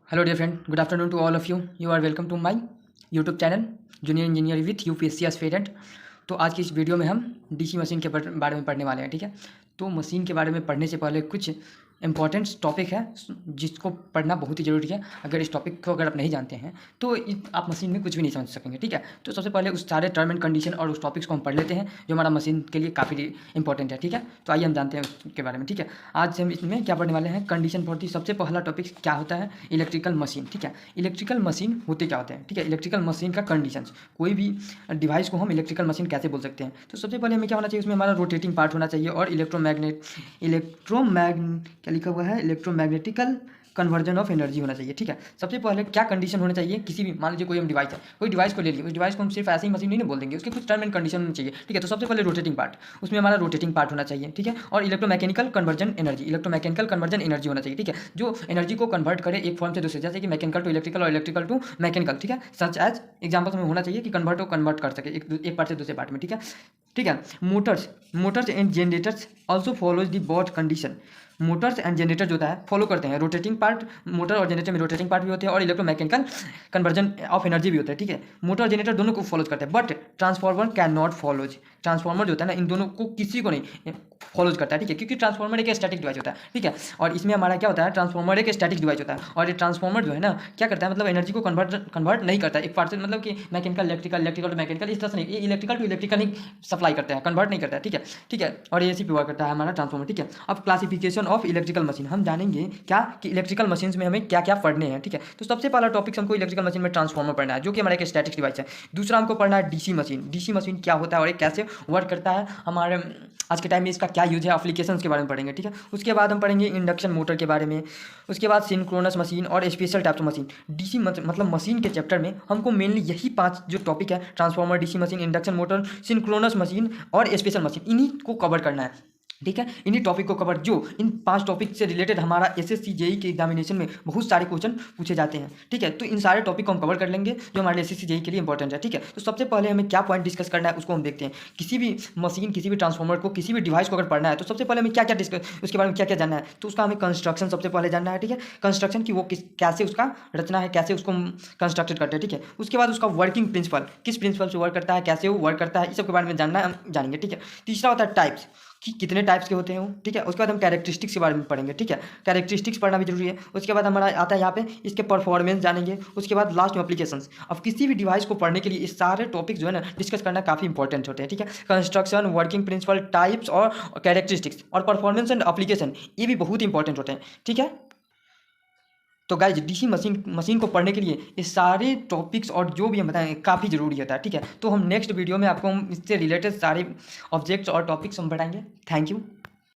Hello dear friend, good afternoon to all of you. You are welcome to my YouTube channel junior engineer with UPSC aspirant. तो आज की इस video में हम DC machine के बारे में पढ़ने वाले हैं। ठीक है, तो मशीन के बारे में पढ़ने से पहले कुछ इंपॉर्टेंट टॉपिक है जिसको पढ़ना बहुत ही ज़रूरी है। अगर इस टॉपिक को अगर आप नहीं जानते हैं तो आप मशीन में कुछ भी नहीं समझ सकेंगे। ठीक है, तो सबसे पहले उस सारे टर्म एंड कंडीशन और उस टॉपिक्स को हम पढ़ लेते हैं जो हमारा मशीन के लिए काफ़ी इंपॉर्टेंट है। ठीक है, तो आइए हम जानते हैं उसके बारे में। ठीक है, आज हम इसमें क्या पढ़ने वाले हैं, कंडीशन फॉर दी। सबसे पहला टॉपिक क्या होता है, इलेक्ट्रिकल मशीन। ठीक है, इलेक्ट्रिकल मशीन होते क्या होते हैं। ठीक है, इलेक्ट्रिकल मशीन का कंडीशंस, कोई भी डिवाइस को हम इलेक्ट्रिकल मशीन कैसे बोल सकते हैं। तो सबसे पहले हमें क्या होना चाहिए, उसमें हमारा रोटेटिंग पार्ट होना चाहिए और क्या लिखा हुआ है, इलेक्ट्रोमैग्नेटिकल कन्वर्जन ऑफ एनर्जी होना चाहिए। ठीक है, सबसे पहले क्या कंडीशन होना चाहिए, किसी भी मान लीजिए कोई हम डिवाइस है, कोई डिवाइस को ले लिए, उस डिवाइस को हम सिर्फ ऐसे ही मशीन नहीं बोल देंगे, उसके कुछ टर्म एंड कंडीशन होना चाहिए। ठीक है, तो सबसे पहले रोटेटिंग पार्ट, उसमें हमारा रोटेटिंग पार्ट होना चाहिए। ठीक है, और इलेक्ट्रोमैकेनिकल कन्वर्जन एनर्जी होना चाहिए। ठीक है, जो एनर्जी को कन्वर्ट करे एक फॉर्म से दूसरे, जैसे कि मैकेनिकल टू इलेक्ट्रिकल और इलेक्ट्रिकल टू मैकेनिकल। ठीक है, सच एज एग्जाम्पल्स में होना चाहिए कि कन्वर्ट कर सके एक पार्ट से दूसरे पार्ट में। ठीक है, Motors and generators also follows the both condition. Motors and generator जो होता है फॉलो करते हैं रोटेटिंग पार्ट। मोटर और जनरेटर में रोटेटिंग पार्ट भी होते हैं और इलेक्ट्रोमैकेनिकल कन्वर्जन ऑफ एनर्जी भी होता है। ठीक है, मोटर और जनरेटर दोनों को फॉलो करते हैं, but transformer can not follows. Transformer जो होता है ना, इन दोनों को किसी को नहीं फॉलोज करता है। ठीक है, क्योंकि ट्रांसफार्मर एक स्टैटिक डिवाइस होता है। ठीक है, और इसमें हमारा क्या होता है, ट्रांसफार्मर एक स्टैटिक डिवाइस होता है और ये ट्रांसफार्मर जो है ना क्या करता है, मतलब एनर्जी को कन्वर्ट नहीं करता है एक पार्ट से, मतलब कि मैकेनिकल इलेक्ट्रिकल टू मैकेनिकल इस तरह से नहीं, ये इलेक्ट्रिकल टू इलेक्ट्रिकल ही सप्लाई करता है, कन्वर्ट नहीं करता है। ठीक है, और ये इसी पे वर्क करता है हमारा ट्रांसफार्मर। ठीक है, अब क्लासिफिकेशन ऑफ इलेक्ट्रिकल मशीन हम जानेंगे क्या कि इलेक्ट्रिकल मशीन में हमें क्या क्या पढ़ने हैं। ठीक है, तो सबसे पहला टॉपिक हमको इलेक्ट्रिकल मशीन में ट्रांसफार्मर पढ़ना है जो कि हमारा एक स्टैटिक डिवाइस है। दूसरा हमको पढ़ना है डीसी मशीन। डीसी मशीन क्या होता है और ये कैसे वर्क करता है, हमारे आज के टाइम में इसका क्या यूज है, एप्लीकेशंस के बारे में पढ़ेंगे। ठीक है, उसके बाद हम पढ़ेंगे इंडक्शन मोटर के बारे में, उसके बाद सिंक्रोनस मशीन और special types of machine. DC मतलब मशीन के चैप्टर में हमको मेनली यही 5 जो टॉपिक है, transformer, DC machine, induction motor, synchronous machine और स्पेशल मशीन, इन्हीं को कवर करना है। ठीक है, इन्हीं टॉपिक को कवर, जो इन 5 टॉपिक से रिलेटेड हमारा एसएससी जेई के एग्जामिनेशन में बहुत सारे क्वेश्चन पूछे जाते हैं। ठीक है, तो इन सारे टॉपिक को हम कवर कर लेंगे जो हमारे एसएससी जेई के लिए इंपॉर्टेंट है। ठीक है, तो सबसे पहले हमें क्या पॉइंट डिस्कस करना है उसको हम देखते हैं। किसी भी मशीन, किसी भी ट्रांसफार्मर को, किसी भी डिवाइस को अगर पढ़ना है तो सबसे पहले हमें क्या क्या डिस्कस, उसके बारे में क्या क्या जानना है, तो उसका हमें कंस्ट्रक्शन सबसे पहले जानना है। ठीक है, कंस्ट्रक्शन की वो कैसे उसका रचना है, कैसे उसको कंस्ट्रक्टेड करते हैं। ठीक है, उसके बाद उसका वर्किंग प्रिंसिपल, किस प्रिंसिपल से वर्क करता है, कैसे वो वर्क करता है, इस सब के बारे में जानना है, हम जानेंगे। ठीक है, तीसरा होता है टाइप्स, कि कितने टाइप्स के होते हैं वो। ठीक है, उसके बाद हम कैरेक्टरिस्टिक्स के बारे में पढ़ेंगे। ठीक है, कैरेक्टरिस्टिक्स पढ़ना भी जरूरी है। उसके बाद हमारा आता है यहाँ पे इसके परफॉर्मेंस जानेंगे। उसके बाद लास्ट में एप्लीकेशंस। अब किसी भी डिवाइस को पढ़ने के लिए इस सारे टॉपिक जो है ना डिस्कस करना काफ़ी इंपॉर्टेंट होते हैं। ठीक है, कंस्ट्रक्शन, वर्किंग प्रिंसिपल, टाइप्स और कैरेक्टरिस्टिक्स और परफॉर्मेंस एंड एप्लीकेशन, ये भी बहुत इंपॉर्टेंट होते हैं। ठीक है, तो गाइज डीसी मशीन को पढ़ने के लिए ये सारे टॉपिक्स और जो भी हम बताएं काफ़ी ज़रूरी होता है। ठीक है, तो हम नेक्स्ट वीडियो में आपको हम इससे रिलेटेड सारे ऑब्जेक्ट्स और टॉपिक्स हम बताएंगे। Thank you.